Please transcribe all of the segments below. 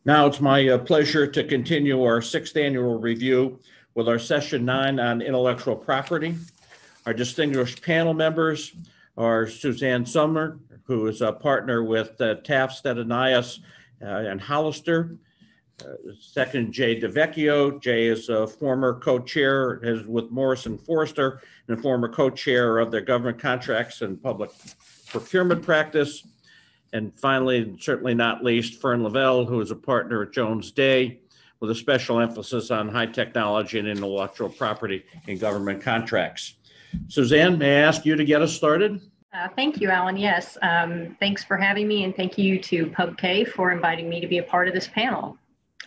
Now it's my pleasure to continue our sixth annual review with our session 9 on intellectual property. Our distinguished panel members are Suzanne Sumner, who is a partner with Taft, Stettinius, and Hollister. Second, Jay DeVecchio. Jay is a former co-chair with Morrison Forrester and a former co-chair of their government contracts and public procurement practice. And finally, certainly not least, Fern Lavelle, who is a partner at Jones Day with a special emphasis on high technology and intellectual property in government contracts. Suzanne, may I ask you to get us started? Thank you, Alan. Yes, thanks for having me, and thank you to PubK for inviting me to be a part of this panel.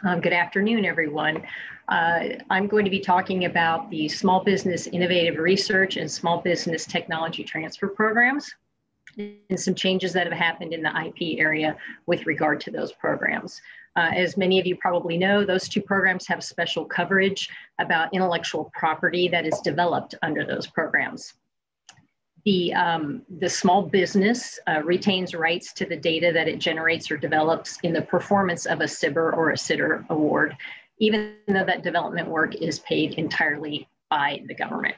Good afternoon, everyone. I'm going to be talking about the Small Business Innovative Research and Small Business Technology Transfer Programs and some changes that have happened in the IP area with regard to those programs. As many of you probably know, those two programs have special coverage about intellectual property that is developed under those programs. The small business retains rights to the data that it generates or develops in the performance of a SBIR or a SITR award, even though that development work is paid entirely by the government.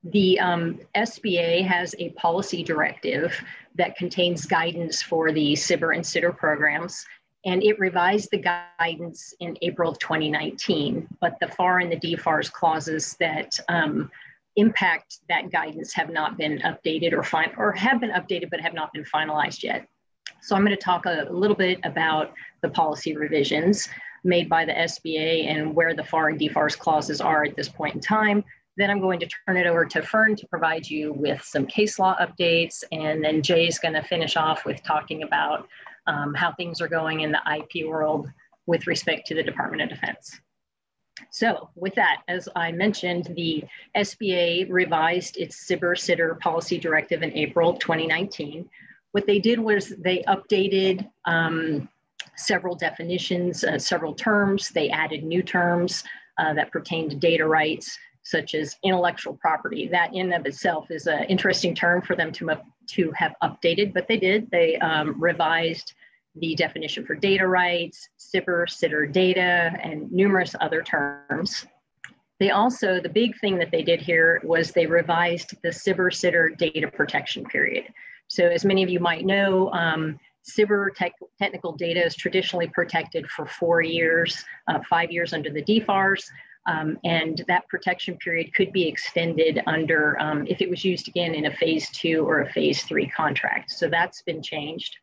The SBA has a policy directive that contains guidance for the SBIR and SITR programs, and it revised the guidance in April of 2019, but the FAR and the DFARS clauses that impact that guidance have not been updated or have been updated but have not been finalized yet. So I'm going to talk a little bit about the policy revisions made by the SBA and where the FAR and DFARS clauses are at this point in time. Then I'm going to turn it over to Fern to provide you with some case law updates, and then Jay's going to finish off with talking about how things are going in the IP world with respect to the Department of Defense. So with that, as I mentioned, the SBA revised its SBIR-SITR policy directive in April 2019. What they did was they updated several definitions, several terms. They added new terms that pertain to data rights, such as intellectual property. That in and of itself is an interesting term for them to have updated, but they did. They revised the definition for data rights, SBIR, SITR data, and numerous other terms. They also, the big thing that they did here was they revised the SBIR, SITR data protection period. So as many of you might know, SBIR technical data is traditionally protected for 4 years, 5 years under the DFARS. And that protection period could be extended under if it was used again in a phase 2 or a phase 3 contract. So that's been changed.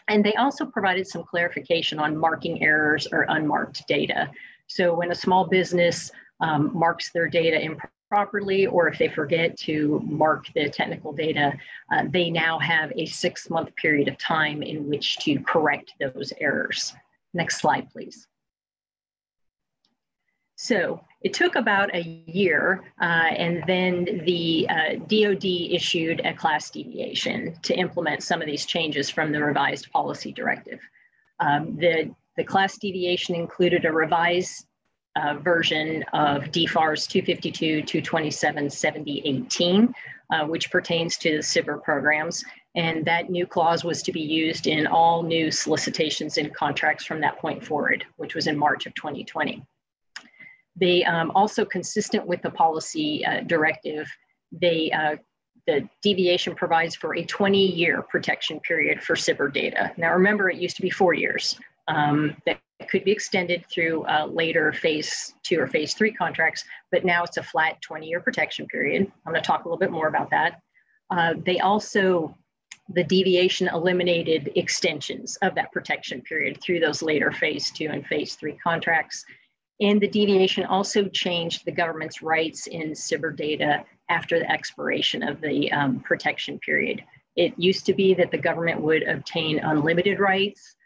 And they also provided some clarification on marking errors or unmarked data. So when a small business marks their data improperly, or if they forget to mark the technical data, they now have a 6-month period of time in which to correct those errors. Next slide, please. So it took about a year, and then the DoD issued a class deviation to implement some of these changes from the revised policy directive. The class deviation included a revised version of DFARS 252, 227, 7018, which pertains to the SBIR programs. And that new clause was to be used in all new solicitations and contracts from that point forward, which was in March of 2020. They also, consistent with the policy directive, the deviation provides for a 20-year protection period for SBIR data. Now remember, it used to be 4 years. That could be extended through later phase 2 or phase 3 contracts, but now it's a flat 20-year protection period. I'm going to talk a little bit more about that. The deviation eliminated extensions of that protection period through those later phase 2 and phase 3 contracts. And the deviation also changed the government's rights in SBIR data after the expiration of the protection period. It used to be that the government would obtain unlimited rights,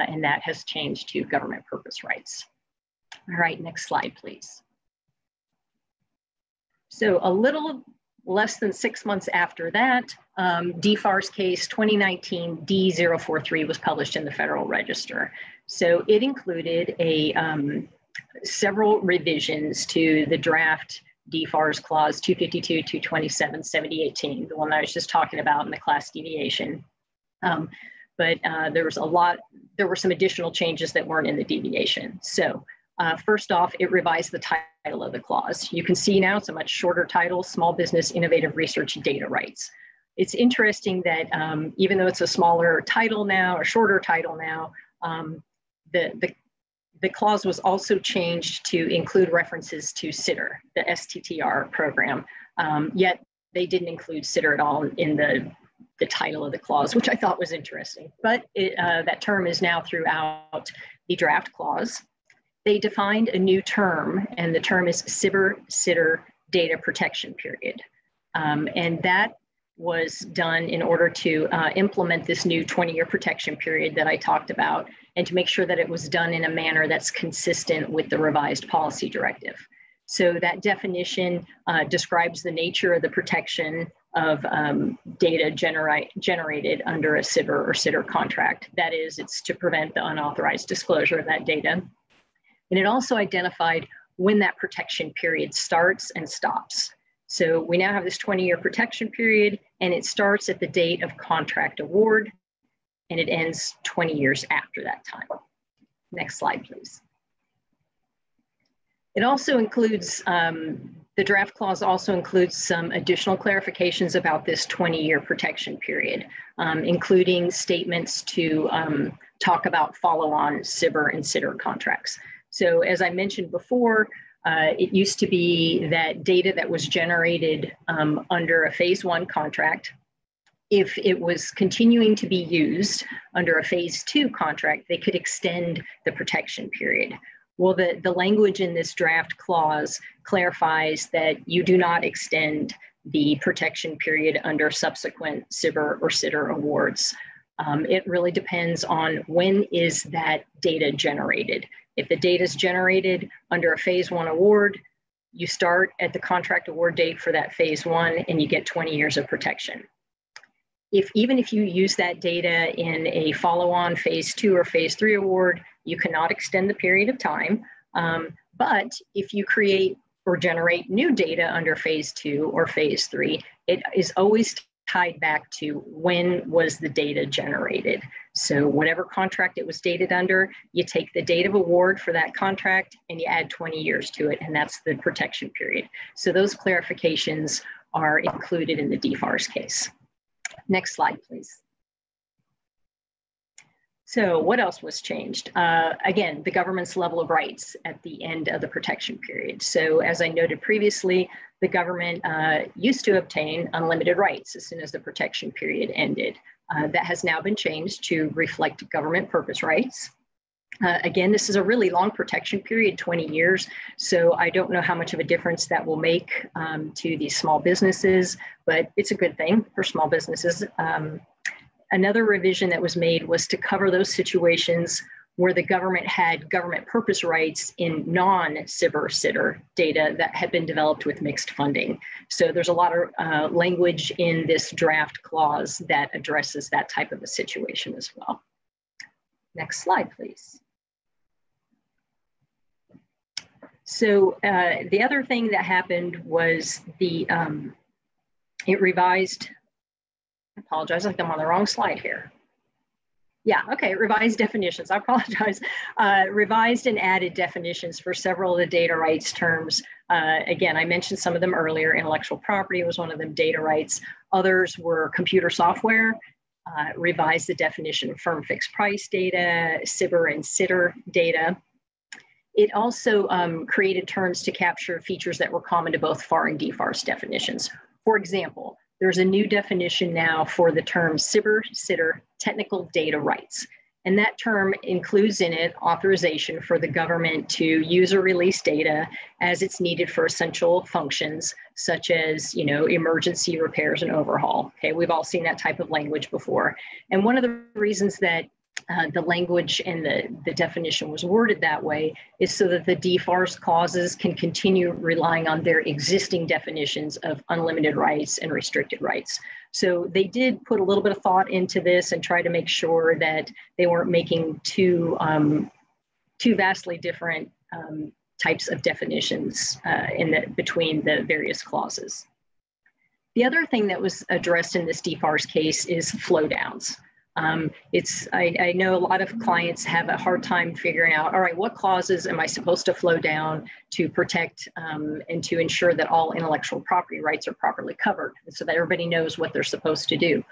and that has changed to government purpose rights. All right, next slide, please. So a little less than 6 months after that, DFARS case 2019 D043 was published in the Federal Register. So it included several revisions to the draft DFARS clause 252, 227, 7018, the one I was just talking about in the class deviation. but there were some additional changes that weren't in the deviation. So first off, it revised the title of the clause. You can see now it's a much shorter title, Small Business Innovative Research Data Rights. It's interesting that even though it's a smaller title now, or shorter title now, the clause was also changed to include references to SITR, the STTR program, yet they didn't include SITR at all in the title of the clause, which I thought was interesting. But that term is now throughout the draft clause. They defined a new term, and the term is SITR Data Protection Period. And that was done in order to implement this new 20-year protection period that I talked about, and to make sure that it was done in a manner that's consistent with the revised policy directive. So that definition describes the nature of the protection of data generated under a SITR or SITR contract. That is, it's to prevent the unauthorized disclosure of that data. And it also identified when that protection period starts and stops. So we now have this 20-year protection period, and it starts at the date of contract award, and it ends 20 years after that time. Next slide, please. It also includes, the draft clause also includes some additional clarifications about this 20-year protection period, including statements to talk about follow-on SBIR and SITR contracts. So as I mentioned before, it used to be that data that was generated under a phase 1 contract, if it was continuing to be used under a phase 2 contract, they could extend the protection period. Well, the language in this draft clause clarifies that you do not extend the protection period under subsequent SBIR or SITR awards. It really depends on when is that data generated. If the data is generated under a phase 1 award, you start at the contract award date for that phase 1 and you get 20 years of protection. Even if you use that data in a follow-on phase 2 or phase 3 award, you cannot extend the period of time. But if you create or generate new data under phase 2 or phase 3, it is always tied back to when was the data generated. So whatever contract it was dated under, you take the date of award for that contract and you add 20 years to it, and that's the protection period. So those clarifications are included in the DFARS case. Next slide, please. So what else was changed? Again, the government's level of rights at the end of the protection period. So as I noted previously, the government used to obtain unlimited rights as soon as the protection period ended. That has now been changed to reflect government purpose rights. Again, this is a really long protection period, 20 years. So I don't know how much of a difference that will make to these small businesses, but it's a good thing for small businesses. Another revision that was made was to cover those situations where the government had government purpose rights in non-SBIR SITR data that had been developed with mixed funding. So there's a lot of language in this draft clause that addresses that type of a situation as well. Next slide, please. So the other thing that happened was it revised. I apologize, I think I'm on the wrong slide here. Yeah, okay, revised definitions, I apologize. Revised and added definitions for several of the data rights terms. Again, I mentioned some of them earlier. Intellectual property was one of them, data rights. Others were computer software. Revised the definition of firm fixed price data, SBIR and SITR data. It also created terms to capture features that were common to both FAR and DFARS definitions. For example, there's a new definition now for the term SBIR, SITR, technical data rights. And that term includes in it authorization for the government to use or release data as it's needed for essential functions, such as, emergency repairs and overhaul. Okay, we've all seen that type of language before. And one of the reasons that the language and the definition was worded that way is so that the DFARS clauses can continue relying on their existing definitions of unlimited rights and restricted rights. So they did put a little bit of thought into this and try to make sure that they weren't making two vastly different types of definitions between the various clauses. The other thing that was addressed in this DFARS case is flow downs. I know a lot of clients have a hard time figuring out, all right, what clauses am I supposed to flow down to protect and to ensure that all intellectual property rights are properly covered so that everybody knows what they're supposed to do.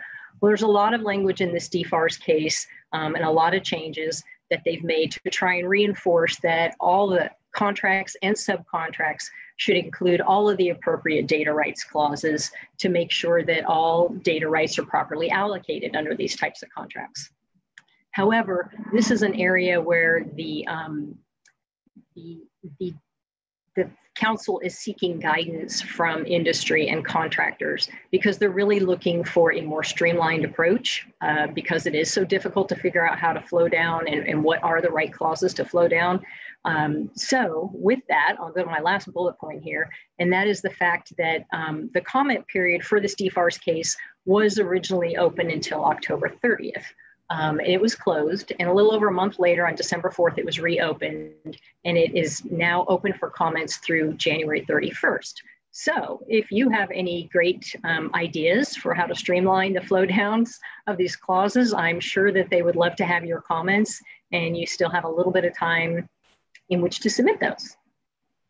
Well, there's a lot of language in this DFARS case and a lot of changes that they've made to try and reinforce that all the contracts and subcontracts should include all of the appropriate data rights clauses to make sure that all data rights are properly allocated under these types of contracts. However, this is an area where the council is seeking guidance from industry and contractors because they're really looking for a more streamlined approach because it is so difficult to figure out how to flow down and what are the right clauses to flow down. So with that, I'll go to my last bullet point here, and that is the fact that the comment period for this DFARS case was originally open until October 30th. It was closed, and a little over a month later on December 4th, it was reopened, and it is now open for comments through January 31st. So if you have any great ideas for how to streamline the flow downs of these clauses, I'm sure that they would love to have your comments, and you still have a little bit of time in which to submit those.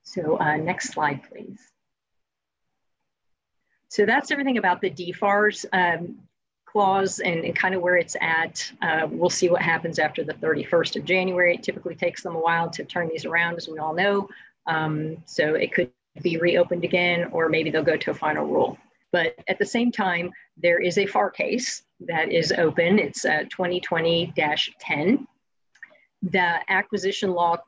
So next slide, please. So that's everything about the DFARS clause and kind of where it's at. We'll see what happens after the 31st of January. It typically takes them a while to turn these around, as we all know. So it could be reopened again, or maybe they'll go to a final rule. But at the same time, there is a FAR case that is open. It's 2020-10. The acquisition law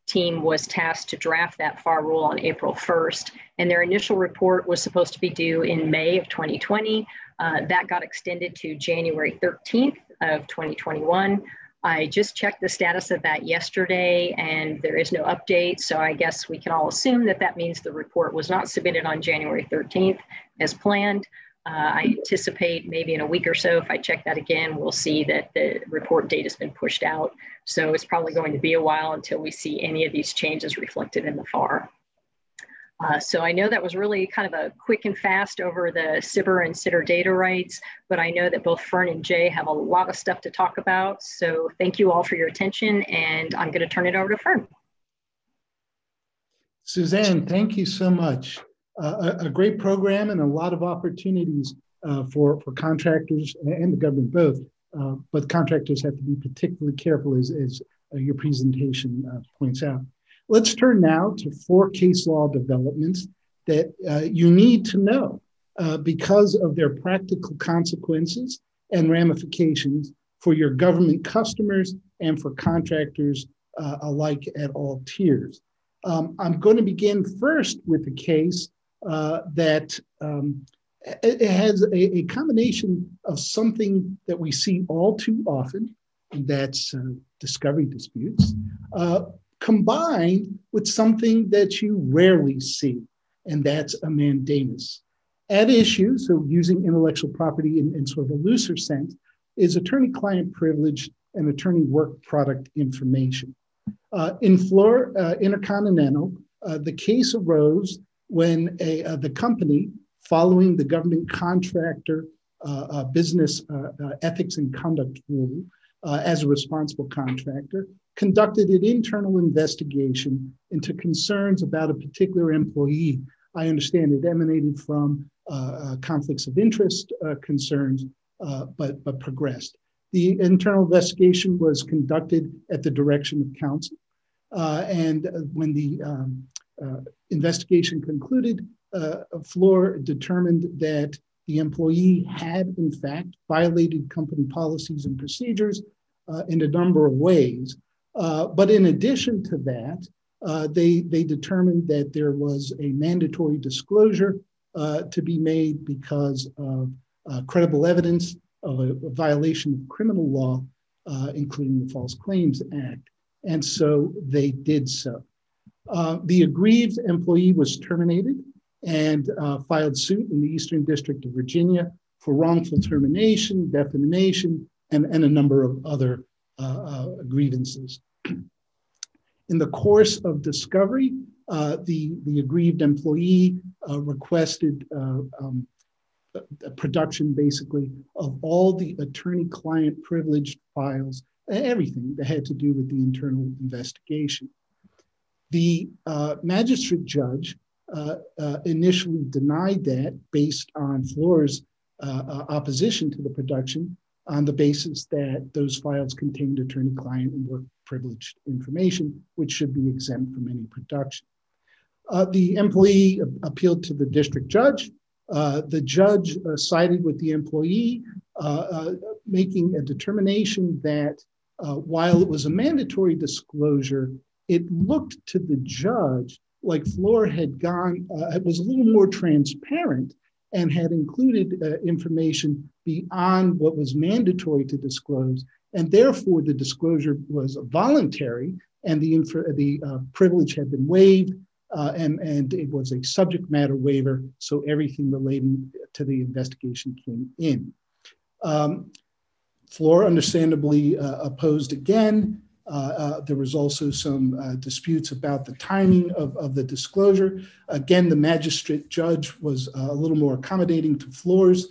team was tasked to draft that FAR rule on April 1st, and their initial report was supposed to be due in May of 2020. That got extended to January 13th of 2021. I just checked the status of that yesterday, and there is no update. So I guess we can all assume that that means the report was not submitted on January 13th as planned. I anticipate maybe in a week or so, if I check that again, we'll see that the report date has been pushed out. So it's probably going to be a while until we see any of these changes reflected in the FAR. So I know that was really kind of a quick and fast over the SBIR and SITR data rights, but I know that both Fern and Jay have a lot of stuff to talk about. So thank you all for your attention, and I'm going to turn it over to Fern. Suzanne, thank you so much. A great program and a lot of opportunities for contractors and the government both, but contractors have to be particularly careful as your presentation points out. Let's turn now to 4 case law developments that you need to know because of their practical consequences and ramifications for your government customers and for contractors alike at all tiers. I'm going to begin first with the case that it has a combination of something that we see all too often, and that's discovery disputes, combined with something that you rarely see, and that's a mandamus. At issue, so using intellectual property in sort of a looser sense, is attorney-client privilege and attorney work product information. In Fleur Intercontinental, the case arose when the company, following the government contractor business ethics and conduct rule as a responsible contractor, conducted an internal investigation into concerns about a particular employee. I understand it emanated from conflicts of interest concerns, but progressed. The internal investigation was conducted at the direction of counsel. And when the investigation concluded, Fleur determined that the employee had, in fact, violated company policies and procedures in a number of ways. But in addition to that, they determined that there was a mandatory disclosure to be made because of credible evidence of a violation of criminal law, including the False Claims Act. And so they did so. The aggrieved employee was terminated and filed suit in the Eastern District of Virginia for wrongful termination, defamation, and a number of other grievances. In the course of discovery, the aggrieved employee requested production, basically, of all the attorney-client privileged files, everything that had to do with the internal investigation. The magistrate judge initially denied that based on Fleur's opposition to the production on the basis that those files contained attorney-client and work privileged information, which should be exempt from any production. The employee appealed to the district judge. The judge sided with the employee, making a determination that while it was a mandatory disclosure, it looked to the judge like Fleur had gone, it was a little more transparent and had included information beyond what was mandatory to disclose. And therefore, the disclosure was voluntary and the privilege had been waived and it was a subject matter waiver. So everything relating to the investigation came in. Fleur understandably opposed again. There was also some disputes about the timing of the disclosure. Again, the magistrate judge was a little more accommodating to Fleur's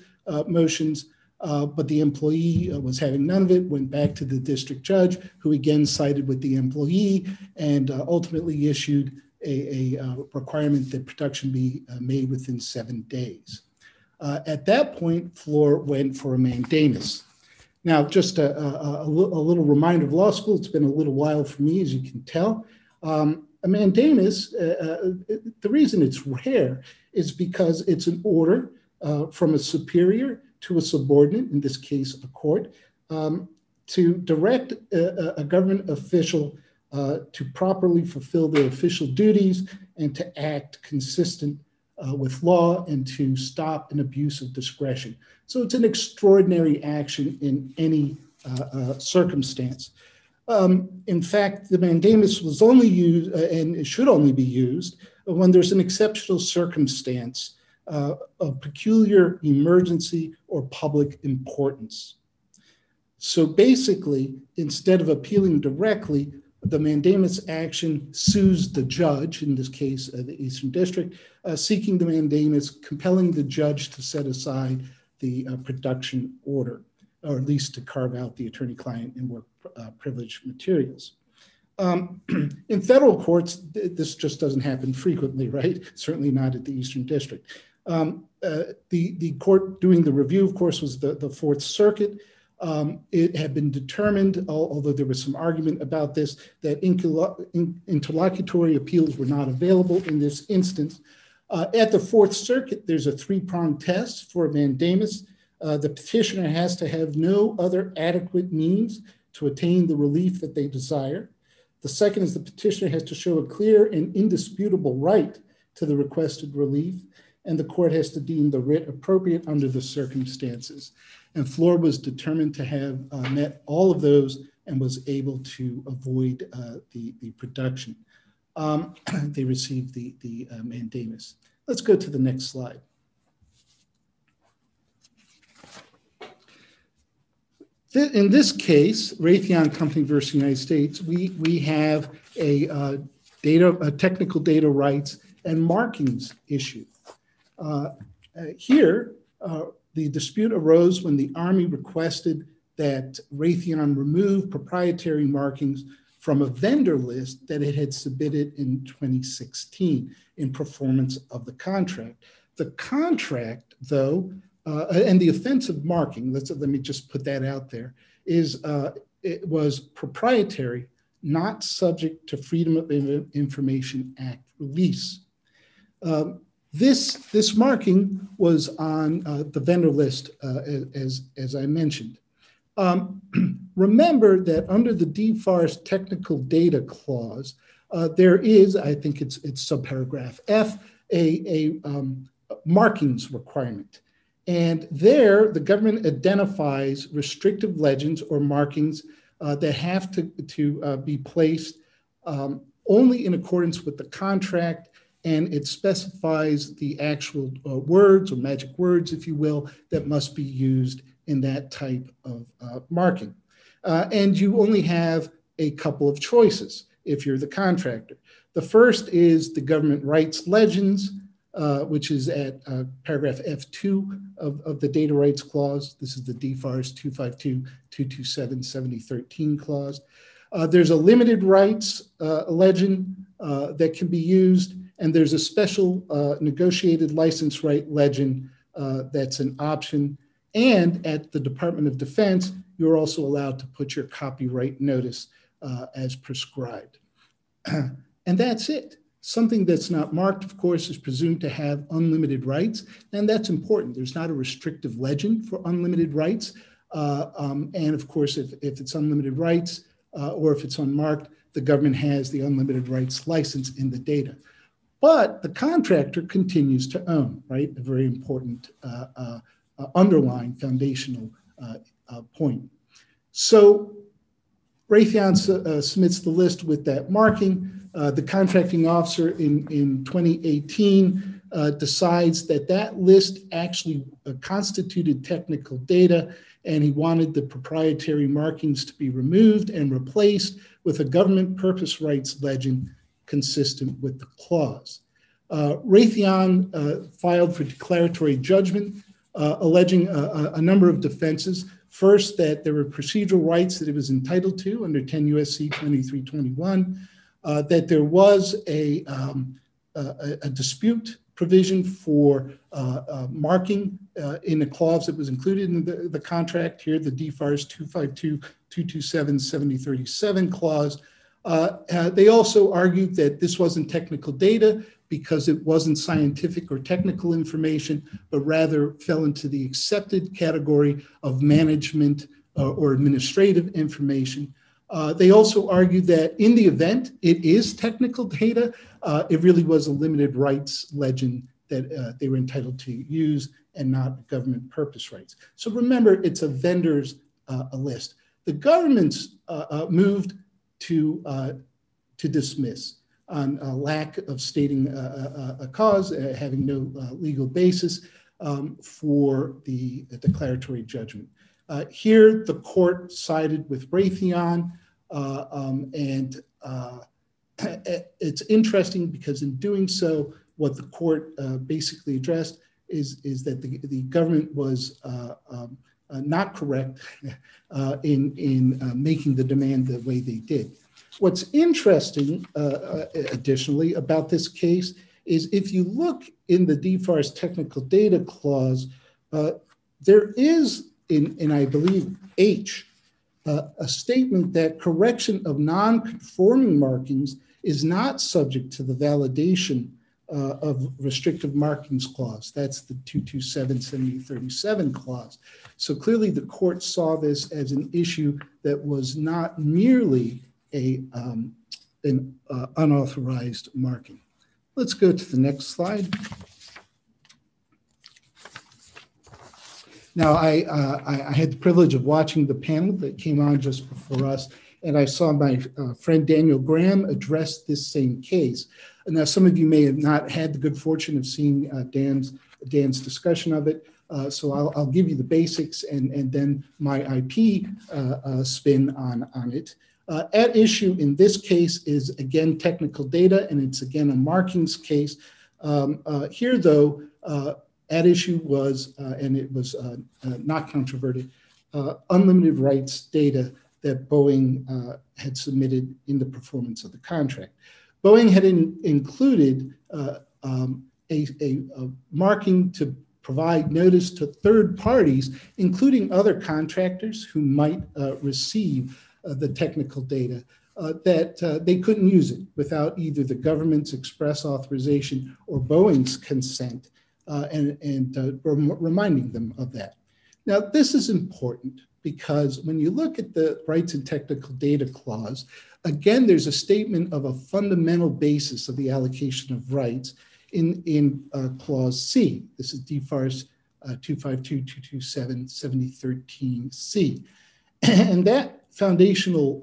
motions, but the employee was having none of it, went back to the district judge, who again sided with the employee and ultimately issued a requirement that production be made within 7 days. At that point, Fleur went for a mandamus. Now, just a little reminder of law school. It's been a little while for me, as you can tell. A mandamus, the reason it's rare is because it's an order from a superior to a subordinate, in this case, a court, to direct a government official to properly fulfill their official duties and to act consistent with law and to stop an abuse of discretion. So it's an extraordinary action in any circumstance. In fact, the mandamus was only used, and it should only be used, when there's an exceptional circumstance of peculiar emergency or public importance. So basically, instead of appealing directly, the mandamus action sues the judge, in this case, the Eastern District, seeking the mandamus, compelling the judge to set aside the production order, or at least to carve out the attorney-client and work privilege materials. In federal courts, this just doesn't happen frequently, right? Certainly not at the Eastern District. The court doing the review, of course, was the Fourth Circuit. It had been determined, although there was some argument about this, that interlocutory appeals were not available in this instance. At the Fourth Circuit, there's a three-pronged test for a mandamus. The petitioner has to have no other adequate means to attain the relief that they desire. The second is the petitioner has to show a clear and indisputable right to the requested relief, and the court has to deem the writ appropriate under the circumstances. And Fleur was determined to have met all of those and was able to avoid the production. They received the mandamus. Let's go to the next slide. In this case, Raytheon Company versus United States, we have a technical data rights and markings issue. Here, the dispute arose when the Army requested that Raytheon remove proprietary markings from a vendor list that it had submitted in 2016 in performance of the contract. The contract, though, and the offensive marking, let me just put that out there, it was proprietary, not subject to Freedom of Information Act release. This marking was on the vendor list, as I mentioned. Remember that under the DFARS technical data clause, there is, I think it's subparagraph F, a markings requirement. And there, the government identifies restrictive legends or markings that have to be placed only in accordance with the contract, and it specifies the actual words or magic words, if you will, that must be used in that type of marking. And you only have a couple of choices if you're the contractor. The first is the government writes legends which is at paragraph F2 of the data rights clause. This is the DFARS 252.227.7013 clause. There's a limited rights legend that can be used, and there's a special negotiated license right legend that's an option. And at the Department of Defense, you're also allowed to put your copyright notice as prescribed. And that's it. Something that's not marked, of course, is presumed to have unlimited rights, and that's important. There's not a restrictive legend for unlimited rights. And of course, if it's unlimited rights or if it's unmarked, the government has the unlimited rights license in the data. But the contractor continues to own, right? A very important underlying foundational point. So Raytheon submits the list with that marking. The contracting officer in 2018 decides that that list actually constituted technical data, and he wanted the proprietary markings to be removed and replaced with a government purpose rights legend consistent with the clause. Raytheon filed for declaratory judgment, alleging a number of defenses. First, that there were procedural rights that it was entitled to under 10 U.S.C. 2321, that there was a dispute provision for marking in a clause that was included in the contract here, the DFARS 252.227.7037 clause. They also argued that this wasn't technical data because it wasn't scientific or technical information, but rather fell into the accepted category of management or administrative information. They also argued that in the event it is technical data, it really was a limited rights legend that they were entitled to use and not government purpose rights. So remember, it's a vendor's list. The government's moved to dismiss on a lack of stating a cause, having no legal basis for the declaratory judgment. Here, the court sided with Raytheon, and it's interesting because in doing so, what the court basically addressed is that the government was not correct in making the demand the way they did. What's interesting, additionally, about this case is if you look in the DFARS technical data clause, there is, in I believe, H, a statement that correction of non-conforming markings is not subject to the validation of restrictive markings clause. That's the 227.7037 clause. So clearly the court saw this as an issue that was not merely an unauthorized marking. Let's go to the next slide. Now, I had the privilege of watching the panel that came on just before us, and I saw my friend Daniel Graham address this same case. Now, some of you may have not had the good fortune of seeing Dan's discussion of it, so I'll give you the basics and then my IP spin on it. At issue in this case is, again, technical data, and it's, again, a markings case. Here, though, at issue was, and it was not controverted, unlimited rights data that Boeing had submitted in the performance of the contract. Boeing had included a marking to provide notice to third parties, including other contractors who might receive the technical data, that they couldn't use it without either the government's express authorization or Boeing's consent, and reminding them of that. Now, this is important because when you look at the rights and technical data clause, again, there's a statement of a fundamental basis of the allocation of rights in clause C. This is DFARS 252.227.7013C. And that foundational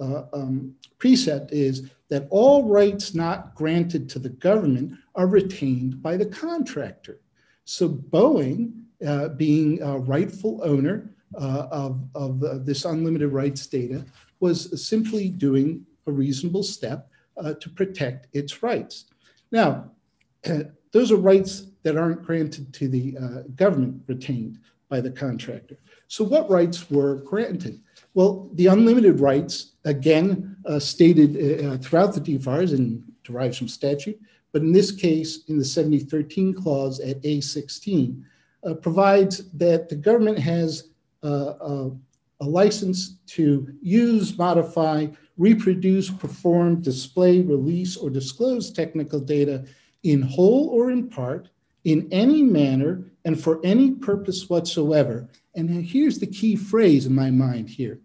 precept is that all rights not granted to the government are retained by the contractor. So Boeing, being a rightful owner of this unlimited rights data, was simply doing a reasonable step to protect its rights. Now, those are rights that aren't granted to the government retained by the contractor. So what rights were granted? Well, the unlimited rights, again, stated throughout the DFARS and derived from statute, but in this case, in the 7013 clause at A16, provides that the government has a license to use, modify, reproduce, perform, display, release, or disclose technical data in whole or in part, in any manner, and for any purpose whatsoever. And here's the key phrase in my mind here: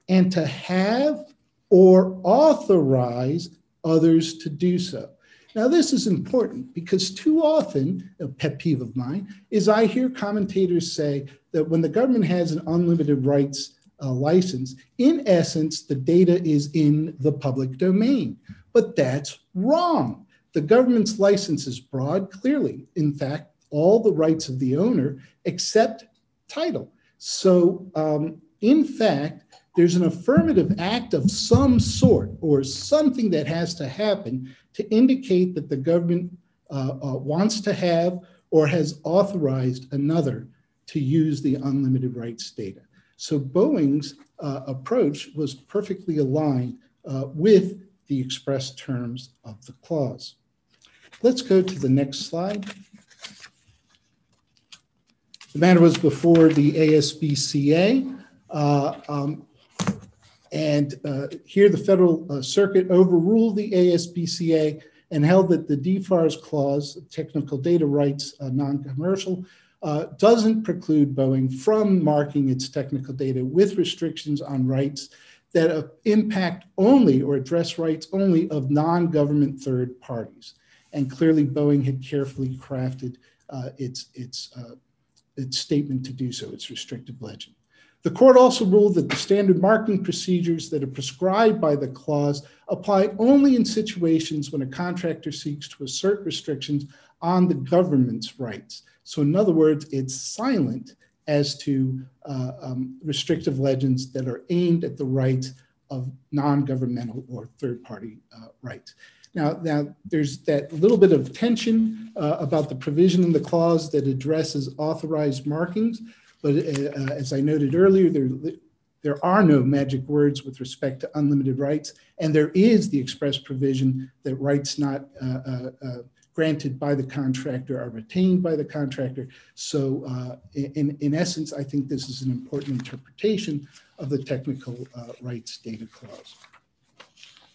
and to have or authorize others to do so. Now, this is important because too often, a pet peeve of mine, is I hear commentators say that when the government has an unlimited rights license, in essence, the data is in the public domain. But that's wrong. The government's license is broad, clearly. In fact, all the rights of the owner except title. So, in fact, there's an affirmative act of some sort or something that has to happen to indicate that the government wants to have or has authorized another to use the unlimited rights data. So Boeing's approach was perfectly aligned with the express terms of the clause. Let's go to the next slide. The matter was before the ASBCA. Here the Federal Circuit overruled the ASBCA and held that the DFARS clause, technical data rights, non-commercial, doesn't preclude Boeing from marking its technical data with restrictions on rights that impact only or address rights only of non-government third parties. And clearly Boeing had carefully crafted its statement to do so, its restrictive legend. The court also ruled that the standard marking procedures that are prescribed by the clause apply only in situations when a contractor seeks to assert restrictions on the government's rights. So in other words, it's silent as to restrictive legends that are aimed at the rights of non-governmental or third-party rights. Now, there's that little bit of tension about the provision in the clause that addresses authorized markings. But as I noted earlier, there are no magic words with respect to unlimited rights, and there is the express provision that rights not granted by the contractor are retained by the contractor. So in essence, I think this is an important interpretation of the technical rights data clause,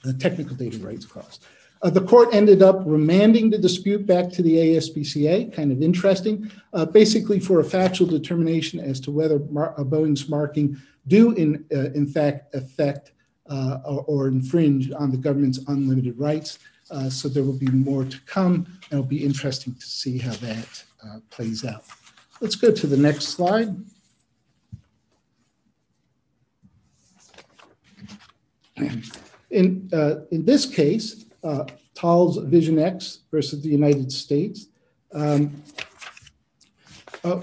the technical data rights clause. The court ended up remanding the dispute back to the ASBCA, kind of interesting, basically for a factual determination as to whether Boeing's marking do in fact affect or infringe on the government's unlimited rights. So there will be more to come, and it'll be interesting to see how that plays out. Let's go to the next slide. In this case, Tal's Vision X versus the United States,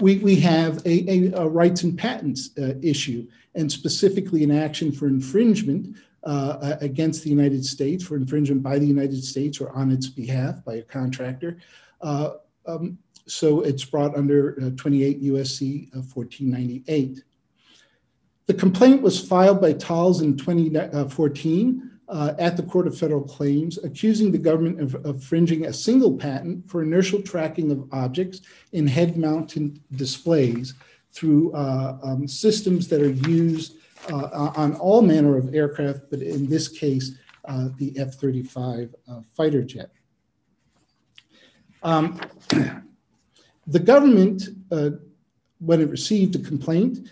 we have a rights and patents issue, and specifically an action for infringement against the United States, for infringement by the United States or on its behalf by a contractor. So it's brought under 28 USC 1498. The complaint was filed by Tal's in 2014 at the Court of Federal Claims, accusing the government of infringing a single patent for inertial tracking of objects in head-mounted displays through systems that are used on all manner of aircraft, but in this case, the F-35 fighter jet. The government, when it received a complaint,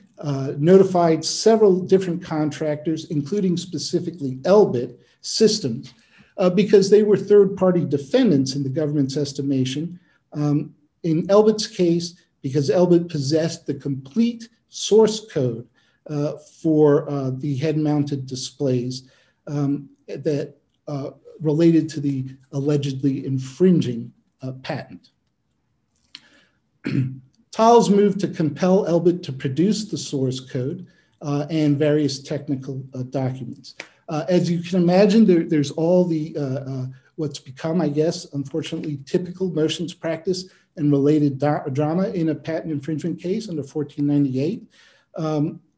notified several different contractors, including specifically Elbit Systems, because they were third-party defendants in the government's estimation. In Elbit's case, because Elbit possessed the complete source code for the head-mounted displays that related to the allegedly infringing patent. Tal's moved to compel Elbit to produce the source code and various technical documents. As you can imagine, there's all the what's become, I guess, unfortunately, typical motions practice and related drama in a patent infringement case under 1498.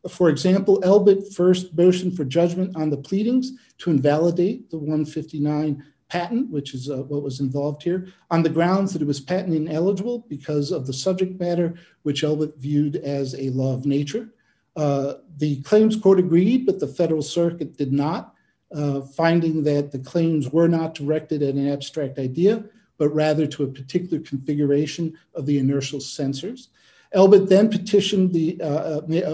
For example, Elbit first motioned for judgment on the pleadings to invalidate the 159 patent, which is what was involved here, on the grounds that it was patent ineligible because of the subject matter, which Elbit viewed as a law of nature. The claims court agreed, but the Federal Circuit did not, finding that the claims were not directed at an abstract idea, but rather to a particular configuration of the inertial sensors. Elbit then petitioned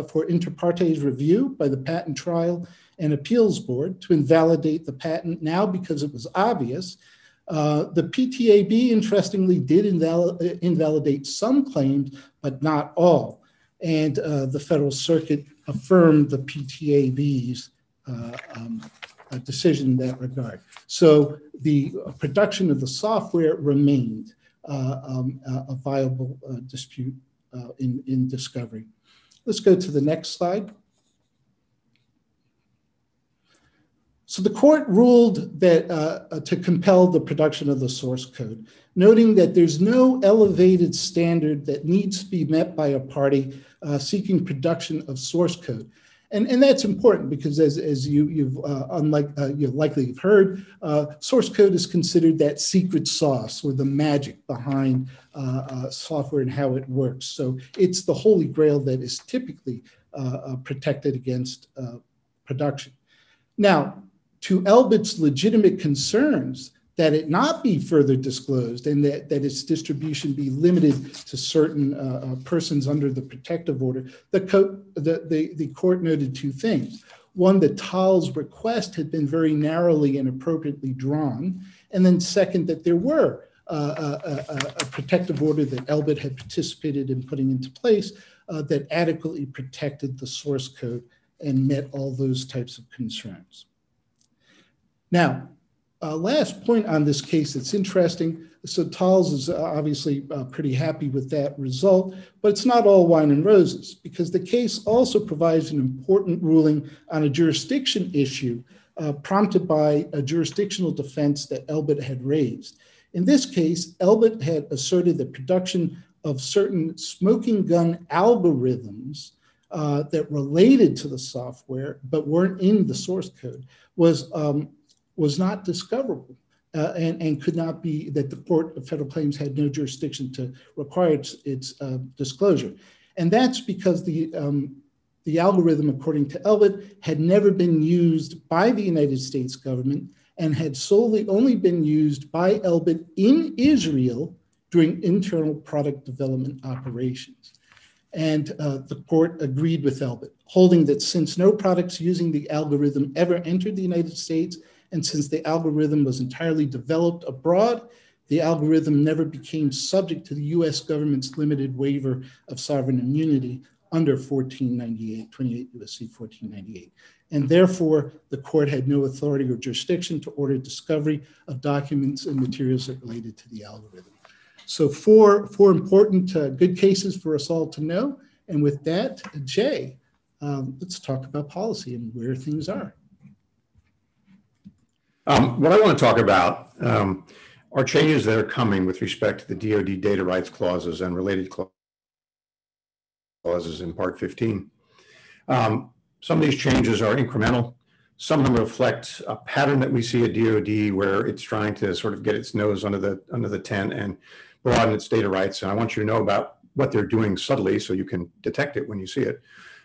for inter partes review by the Patent Trial and Appeals Board to invalidate the patent now because it was obvious. The PTAB, interestingly, did invalidate some claims, but not all. And the Federal Circuit affirmed the PTAB's decision in that regard. So the production of the software remained a viable dispute in discovery. Let's go to the next slide. So the court ruled that to compel the production of the source code, noting that there's no elevated standard that needs to be met by a party seeking production of source code. And that's important because as you've likely have heard, source code is considered that secret sauce or the magic behind software and how it works. So it's the holy grail that is typically protected against production. Now, to Elbit's legitimate concerns that it not be further disclosed and that its distribution be limited to certain persons under the protective order, the court noted two things. One, that Thal's request had been very narrowly and appropriately drawn. And then second, that there were a protective order that Elbit had participated in putting into place that adequately protected the source code and met all those types of concerns. Now, last point on this case that's interesting. So Thal's is obviously pretty happy with that result, but it's not all wine and roses because the case also provides an important ruling on a jurisdiction issue prompted by a jurisdictional defense that Elbit had raised. In this case, Elbit had asserted that production of certain smoking gun algorithms that related to the software but weren't in the source code was not discoverable and could not be, that the Court of Federal Claims had no jurisdiction to require its disclosure. And that's because the algorithm, according to Elbit, had never been used by the United States government and had solely only been used by Elbit in Israel during internal product development operations. And the court agreed with Elbit, holding that since no products using the algorithm ever entered the United States, and since the algorithm was entirely developed abroad, the algorithm never became subject to the US government's limited waiver of sovereign immunity under 1498, 28 U.S.C. 1498. And therefore, the court had no authority or jurisdiction to order discovery of documents and materials that related to the algorithm. So four important good cases for us all to know. And with that, Jay, let's talk about policy and where things are. What I want to talk about are changes that are coming with respect to the DoD data rights clauses and related clauses in Part 15. Some of these changes are incremental. Some of them reflect a pattern that we see at DoD where it's trying to sort of get its nose under the tent and broaden its data rights. And I want you to know about what they're doing subtly so you can detect it when you see it.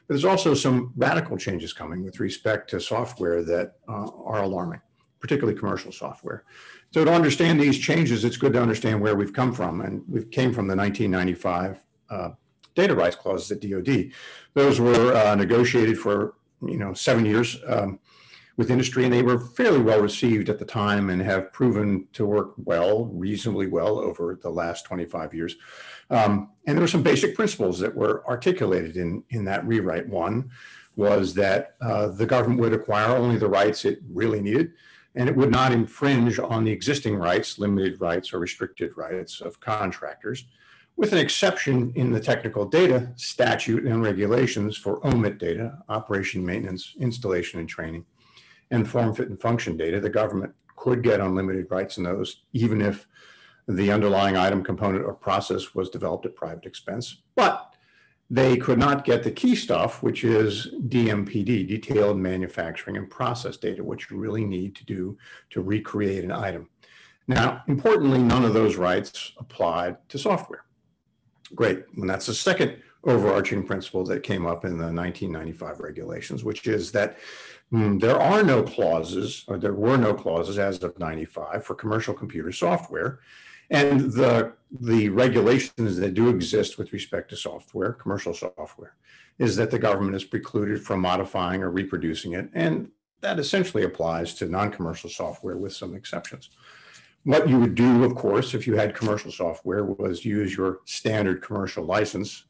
But there's also some radical changes coming with respect to software that are alarming, particularly commercial software. So to understand these changes, it's good to understand where we've come from. And we came from the 1995 data rights clauses at DoD. Those were negotiated for 7 years with industry, and they were fairly well received at the time and have proven to work well, reasonably well over the last 25 years. And there were some basic principles that were articulated in that rewrite. One was that the government would acquire only the rights it really needed, and it would not infringe on the existing rights, limited rights or restricted rights of contractors, with an exception in the technical data statute and regulations for OMIT data, operation, maintenance, installation, and training, and form, fit, and function data. The government could get unlimited rights in those, even if the underlying item, component, or process was developed at private expense. But they could not get the key stuff, which is DMPD, detailed manufacturing and process data, which you really need to do to recreate an item. Now, importantly, none of those rights applied to software. Great. And that's the second overarching principle that came up in the 1995 regulations, which is that there are no clauses, or there were no clauses as of 95 for commercial computer software. And the regulations that do exist with respect to software, commercial software, is that the government is precluded from modifying or reproducing it. And that essentially applies to non-commercial software with some exceptions. What you would do, of course, if you had commercial software was use your standard commercial license,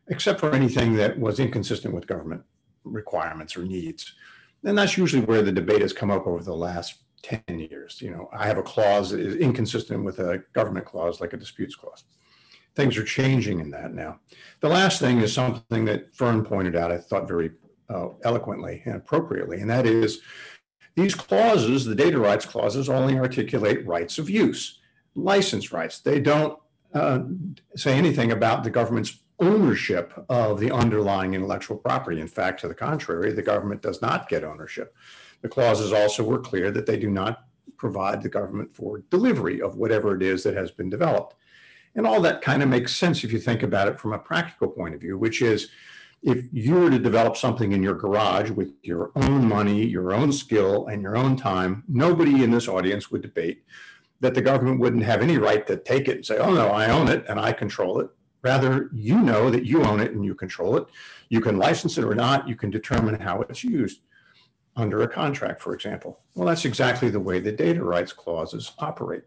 except for anything that was inconsistent with government requirements or needs. And that's usually where the debate has come up over the last 10 years. You know, I have a clause that is inconsistent with a government clause, like a disputes clause. Things are changing in that now. The last thing is something that Fern pointed out, I thought very eloquently and appropriately, and that is these clauses, the data rights clauses, only articulate rights of use, license rights. They don't say anything about the government's ownership of the underlying intellectual property. In fact, to the contrary, the government does not get ownership. The clauses also were clear that they do not provide the government for delivery of whatever it is that has been developed. And all that kind of makes sense if you think about it from a practical point of view, which is if you were to develop something in your garage with your own money, your own skill, and your own time, nobody in this audience would debate that the government wouldn't have any right to take it and say, oh no, I own it and I control it. Rather, you know that you own it and you control it. You can license it or not. You can determine how it's used under a contract, for example. Well, that's exactly the way the data rights clauses operate.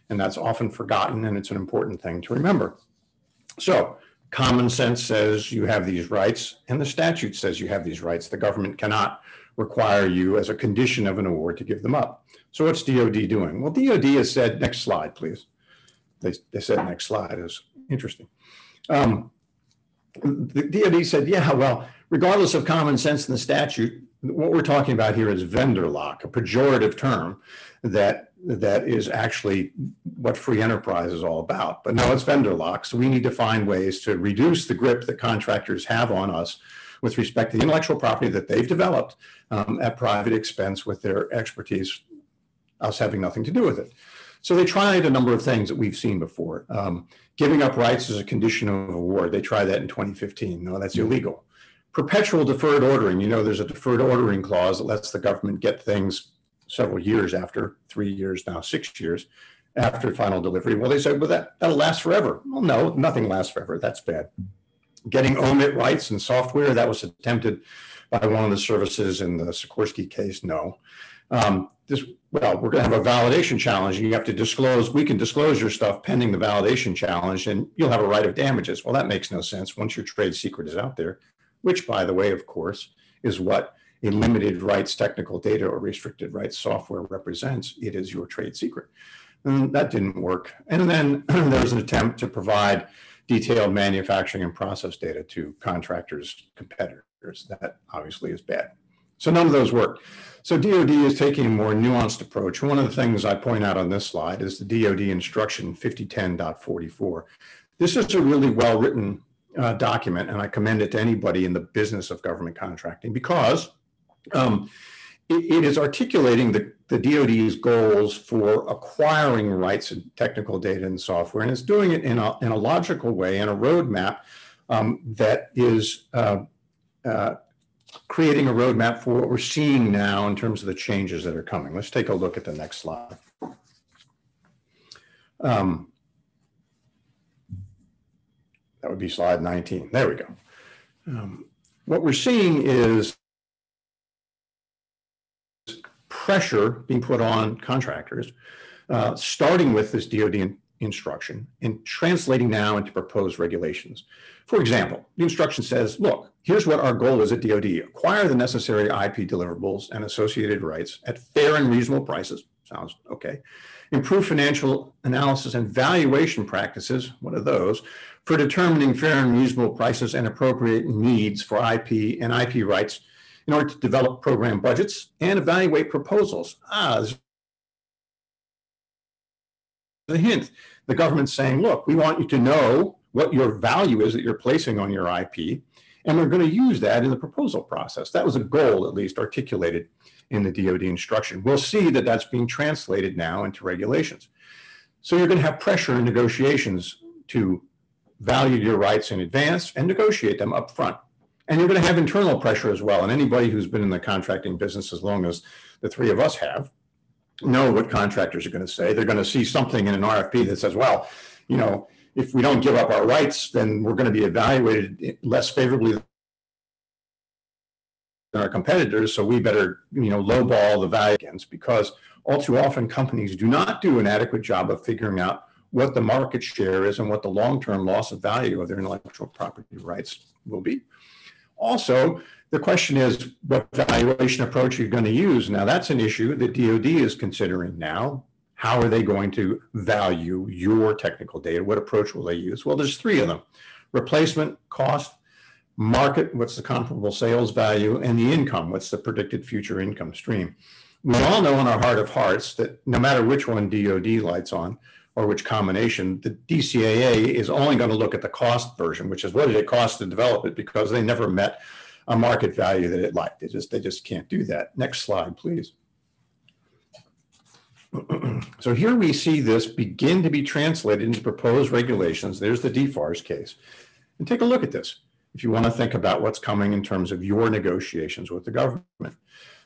And that's often forgotten, and it's an important thing to remember. So common sense says you have these rights, and the statute says you have these rights. The government cannot require you as a condition of an award to give them up. So what's DOD doing? Well, DOD has said, next slide, please. They said next slide. It was interesting. The DOD said, yeah, well, regardless of common sense in the statute, what we're talking about here is vendor lock, a pejorative term that is actually what free enterprise is all about. But no, it's vendor lock. So we need to find ways to reduce the grip that contractors have on us with respect to the intellectual property that they've developed at private expense with their expertise, us having nothing to do with it. So they tried a number of things that we've seen before. Giving up rights as a condition of award. They tried that in 2015. No, that's illegal. Perpetual deferred ordering. You know, there's a deferred ordering clause that lets the government get things several years after, 3 years now, 6 years after final delivery. Well, they said, well, that'll last forever. Well, no, nothing lasts forever. That's bad. Getting omit rights in software, that was attempted by one of the services in the Sikorsky case. No. Well, we're going to have a validation challenge. You have to disclose, we can disclose your stuff pending the validation challenge, and you'll have a right of damages. Well, that makes no sense once your trade secret is out there, which, by the way, of course, is what a limited rights technical data or restricted rights software represents. It is your trade secret. And that didn't work. And then there was an attempt to provide detailed manufacturing and process data to contractors, competitors. That obviously is bad. So none of those work. So DOD is taking a more nuanced approach. One of the things I point out on this slide is the DOD instruction 5010.44. This is a really well-written document, and I commend it to anybody in the business of government contracting because it is articulating the DOD's goals for acquiring rights and technical data and software, and it's doing it in a logical way and a roadmap that is creating a roadmap for what we're seeing now in terms of the changes that are coming. Let's take a look at the next slide. That would be slide 19. There we go. What we're seeing is pressure being put on contractors, starting with this DOD instruction and translating now into proposed regulations. For example, the instruction says, look, here's what our goal is at DOD. Acquire the necessary IP deliverables and associated rights at fair and reasonable prices. Sounds okay. Improve financial analysis and valuation practices, what are those, for determining fair and reasonable prices and appropriate needs for IP and IP rights in order to develop program budgets and evaluate proposals. This is a hint. The government's saying, look, we want you to know what your value is that you're placing on your IP, and we're going to use that in the proposal process. That was a goal, at least, articulated in the DoD instruction. We'll see that that's being translated now into regulations. So you're going to have pressure in negotiations to value your rights in advance and negotiate them up front. And you're going to have internal pressure as well. And anybody who's been in the contracting business as long as the three of us have know what contractors are going to say. They're going to see something in an RFP that says, well, you know, if we don't give up our rights, then we're going to be evaluated less favorably than our competitors. So we better, you know, lowball the value against, because all too often companies do not do an adequate job of figuring out what the market share is and what the long-term loss of value of their intellectual property rights will be. Also, the question is, what valuation approach you're going to use. Now, that's an issue that DoD is considering now. How are they going to value your technical data? What approach will they use? Well, there's three of them: replacement cost, market, what's the comparable sales value, and the income, what's the predicted future income stream. We all know in our heart of hearts that no matter which one DoD lights on, or which combination, the DCAA is only going to look at the cost version, which is what did it cost to develop it, because they never met a market value that it liked. They just can't do that. Next slide, please. So here we see this begin to be translated into proposed regulations. There's the DFARS case. And take a look at this if you want to think about what's coming in terms of your negotiations with the government.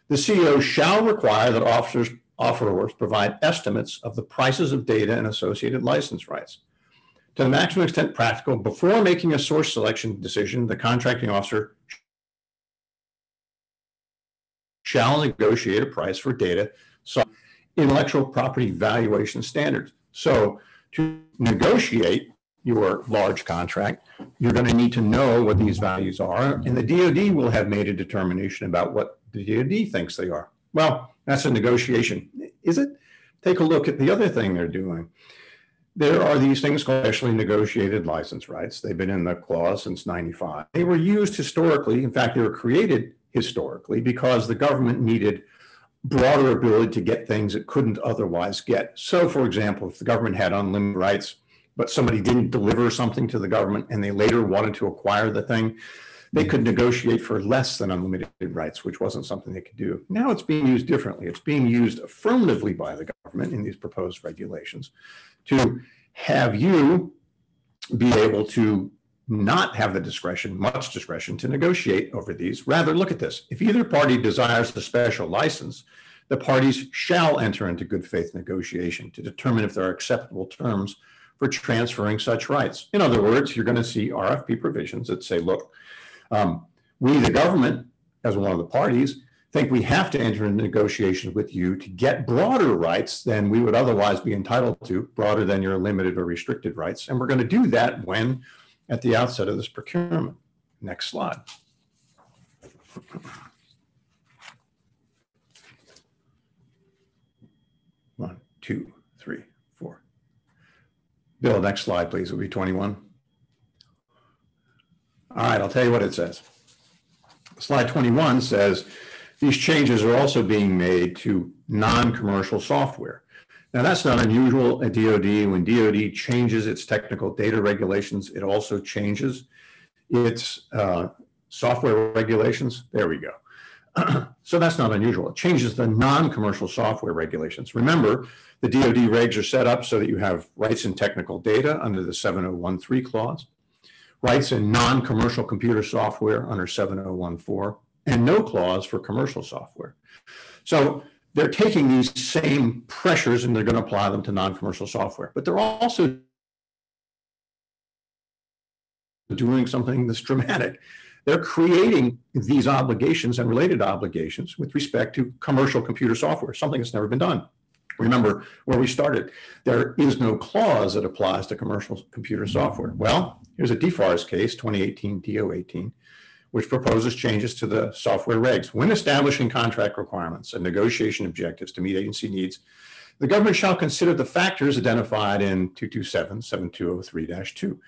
The CEO shall require that offerors provide estimates of the prices of data and associated license rights. To the maximum extent practical, before making a source selection decision, the contracting officer shall negotiate a price for data, so intellectual property valuation standards. So to negotiate your large contract, you're going to need to know what these values are, and the DoD will have made a determination about what the DoD thinks they are. Well, that's a negotiation. Is it? Take a look at the other thing they're doing. There are these things called specially negotiated license rights. They've been in the clause since '95. They were used historically. In fact, they were created historically because the government needed broader ability to get things it couldn't otherwise get. So, for example, if the government had unlimited rights, but somebody didn't deliver something to the government and they later wanted to acquire the thing, they could negotiate for less than unlimited rights, which wasn't something they could do. Now it's being used differently. It's being used affirmatively by the government in these proposed regulations to have you be able to not have the discretion, much discretion, to negotiate over these. Rather, look at this. If either party desires the special license, the parties shall enter into good faith negotiation to determine if there are acceptable terms for transferring such rights. In other words, you're going to see RFP provisions that say, look, we, the government, as one of the parties, think we have to enter into negotiations with you to get broader rights than we would otherwise be entitled to, broader than your limited or restricted rights. And we're going to do that when at the outset of this procurement. Next slide. One, two, three, four. Bill, next slide, please. It'll be 21. All right, I'll tell you what it says. Slide 21 says these changes are also being made to non-commercial software. Now, that's not unusual at DoD. When DoD changes its technical data regulations, it also changes its software regulations. There we go. So that's not unusual. It changes the non-commercial software regulations. Remember, the DoD regs are set up so that you have rights in technical data under the 7013 clause, rights in non-commercial computer software under 7014, and no clause for commercial software. So they're taking these same pressures and they're going to apply them to non-commercial software, but they're also doing something that's dramatic. They're creating these obligations and related obligations with respect to commercial computer software, something that's never been done. Remember where we started. There is no clause that applies to commercial computer software. Well, here's a DFARS case, 2018 DO18, which proposes changes to the software regs. When establishing contract requirements and negotiation objectives to meet agency needs, the government shall consider the factors identified in 227-7203-2,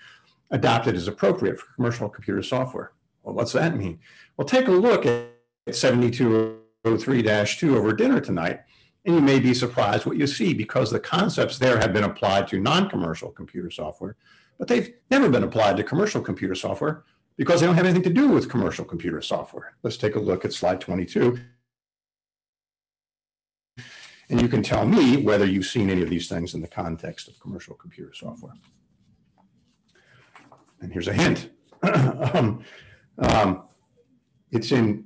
adopted as appropriate for commercial computer software. Well, what's that mean? Well, take a look at 7203-2 over dinner tonight. And you may be surprised what you see, because the concepts there have been applied to non-commercial computer software, but they've never been applied to commercial computer software because they don't have anything to do with commercial computer software. Let's take a look at slide 22. And you can tell me whether you've seen any of these things in the context of commercial computer software. And here's a hint. It's in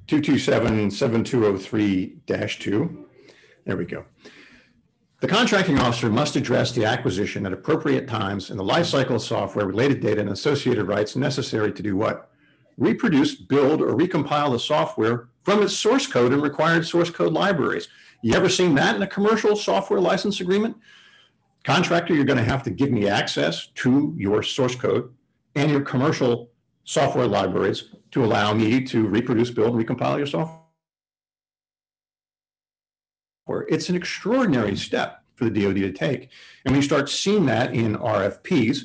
227-7203-2. There we go. The contracting officer must address the acquisition at appropriate times in the lifecycle of software, related data, and associated rights necessary to do what? Reproduce, build, or recompile the software from its source code and required source code libraries. You ever seen that in a commercial software license agreement? Contractor, you're going to have to give me access to your source code and your commercial software libraries to allow me to reproduce, build, and recompile your software. It's an extraordinary step for the DoD to take. And we start seeing that in RFPs.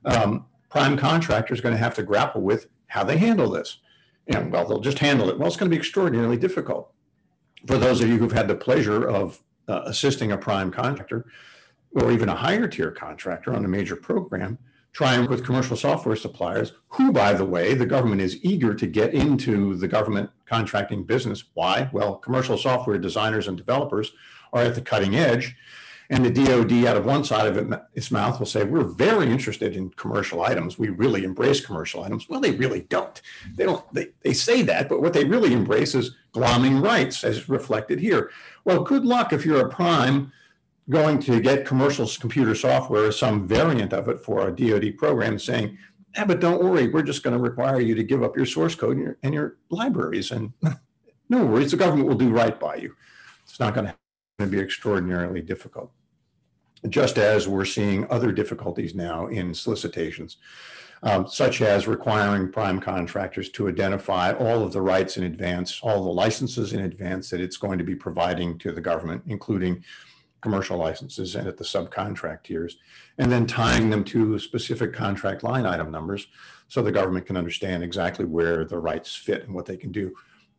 Prime contractors are going to have to grapple with how they handle this. And well, they'll just handle it. Well, it's going to be extraordinarily difficult. For those of you who've had the pleasure of assisting a prime contractor or even a higher tier contractor on a major program, trying with commercial software suppliers, who, by the way, the government is eager to get into the government contracting business. Why? Well, commercial software designers and developers are at the cutting edge. And the DoD, out of one side of its mouth, will say, we're very interested in commercial items. We really embrace commercial items. Well, they really don't. They say that, but what they really embrace is glomming rights, as reflected here. Well, good luck if you're a prime going to get commercial computer software or some variant of it for a DoD program saying, but don't worry, we're just going to require you to give up your source code and your libraries. And no worries, the government will do right by you. It's not going to be extraordinarily difficult. Just as we're seeing other difficulties now in solicitations, such as requiring prime contractors to identify all of the rights in advance, all the licenses in advance that it's going to be providing to the government, including commercial licenses and at the subcontract tiers, and then tying them to specific contract line item numbers so the government can understand exactly where the rights fit and what they can do.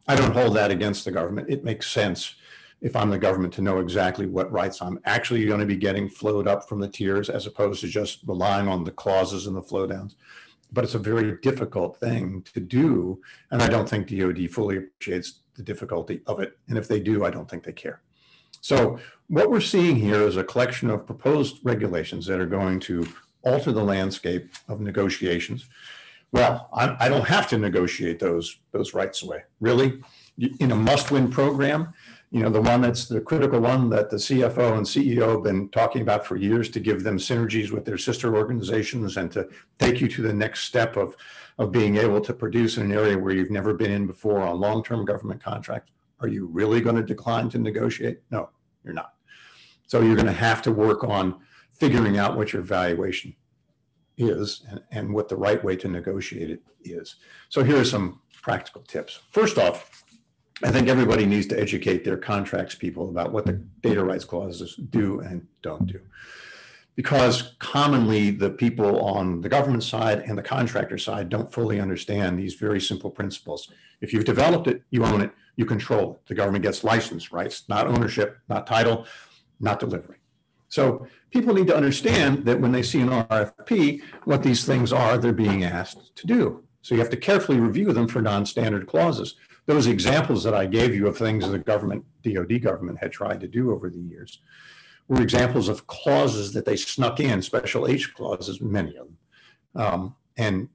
I don't hold that against the government. It makes sense if I'm the government to know exactly what rights I'm actually going to be getting flowed up from the tiers, as opposed to just relying on the clauses and the flow downs. But it's a very difficult thing to do, and I don't think DoD fully appreciates the difficulty of it. And if they do, I don't think they care. So what we're seeing here is a collection of proposed regulations that are going to alter the landscape of negotiations. Well, I don't have to negotiate those rights away. Really, in a must-win program, the one that's the critical one that the CFO and CEO have been talking about for years, to give them synergies with their sister organizations and to take you to the next step of being able to produce in an area where you've never been in before on long-term government contracts. Are you really going to decline to negotiate? No, you're not. So you're going to have to work on figuring out what your valuation is and what the right way to negotiate it is. So here are some practical tips. First off, I think everybody needs to educate their contracts people about what the data rights clauses do and don't do. Because commonly the people on the government side and the contractor side don't fully understand these very simple principles. If you've developed it, you own it, you control it. The government gets license rights, not ownership, not title, not delivery. So people need to understand that when they see an RFP, what these things are they're being asked to do. So you have to carefully review them for non-standard clauses. Those examples that I gave you of things the government, DoD government, had tried to do over the years were examples of clauses that they snuck in, special H clauses, many of them. And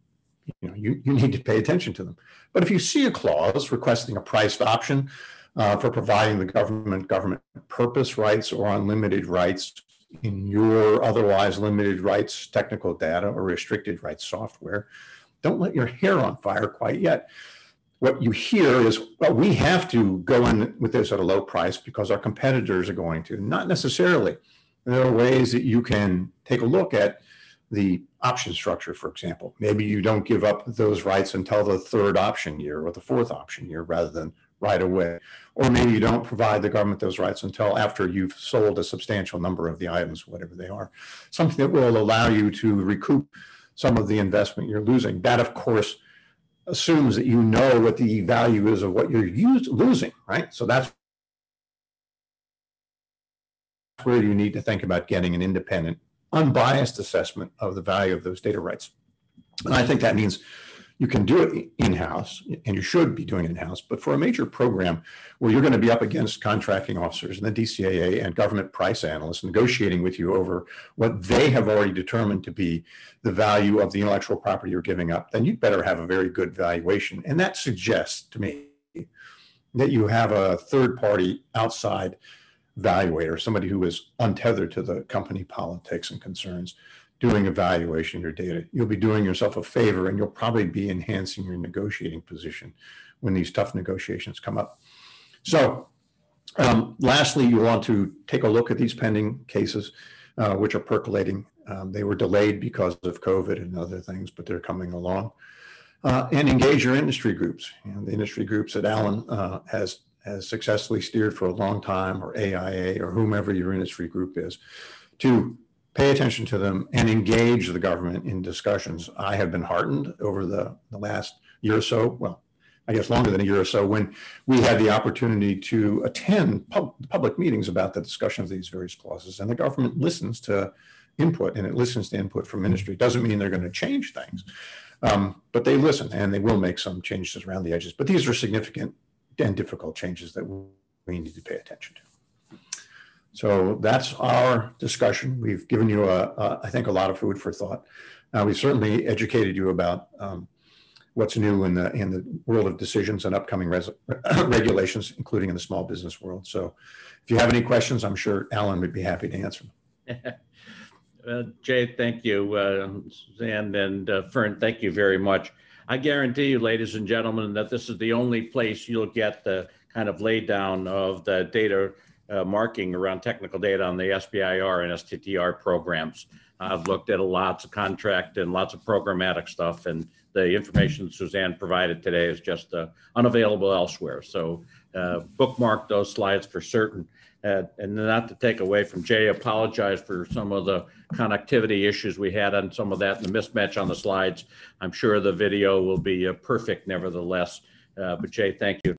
you need to pay attention to them. But if you see a clause requesting a priced option for providing the government purpose rights or unlimited rights in your otherwise limited rights technical data or restricted rights software, don't let your hair on fire quite yet. What you hear is, well, we have to go in with this at a low price because our competitors are going to. Not necessarily. There are ways that you can take a look at the option structure, for example. Maybe you don't give up those rights until the third option year or the fourth option year rather than right away. Or maybe you don't provide the government those rights until after you've sold a substantial number of the items, whatever they are. Something that will allow you to recoup some of the investment you're losing. That, of course, assumes that you know what the value is of what you're losing, right? So that's where you need to think about getting an independent, unbiased assessment of the value of those data rights. And I think that means you can do it in-house, and you should be doing it in-house, but for a major program where you're going to be up against contracting officers and the DCAA and government price analysts negotiating with you over what they have already determined to be the value of the intellectual property you're giving up, then you'd better have a very good valuation. And that suggests to me that you have a third-party outside evaluator, somebody who is untethered to the company politics and concerns, doing evaluation of your data. You'll be doing yourself a favor, and you'll probably be enhancing your negotiating position when these tough negotiations come up. So lastly, you want to take a look at these pending cases, which are percolating. They were delayed because of COVID and other things, but they're coming along. And engage your industry groups. You know, the industry groups that Alan has successfully steered for a long time, or AIA, or whomever your industry group is, to pay attention to them and engage the government in discussions. I have been heartened over the last year or so, well, I guess longer than a year or so, when we had the opportunity to attend public meetings about the discussion of these various clauses. And the government listens to input, and it listens to input from industry. It doesn't mean they're going to change things, but they listen, and they will make some changes around the edges. But these are significant and difficult changes that we need to pay attention to. So that's our discussion. We've given you, I think, a lot of food for thought. We've certainly educated you about what's new in the world of decisions and upcoming regulations, including in the small business world. So if you have any questions, I'm sure Alan would be happy to answer them. Jay, thank you. Suzanne and Fern, thank you very much. I guarantee you, ladies and gentlemen, that this is the only place you'll get the kind of lay down of the data marking around technical data on the SBIR and STTR programs. I've looked at lots of contract and lots of programmatic stuff, and the information Suzanne provided today is just unavailable elsewhere. So bookmark those slides for certain. And not to take away from Jay, apologize for some of the connectivity issues we had on some of that and the mismatch on the slides. I'm sure the video will be perfect nevertheless. But Jay, thank you.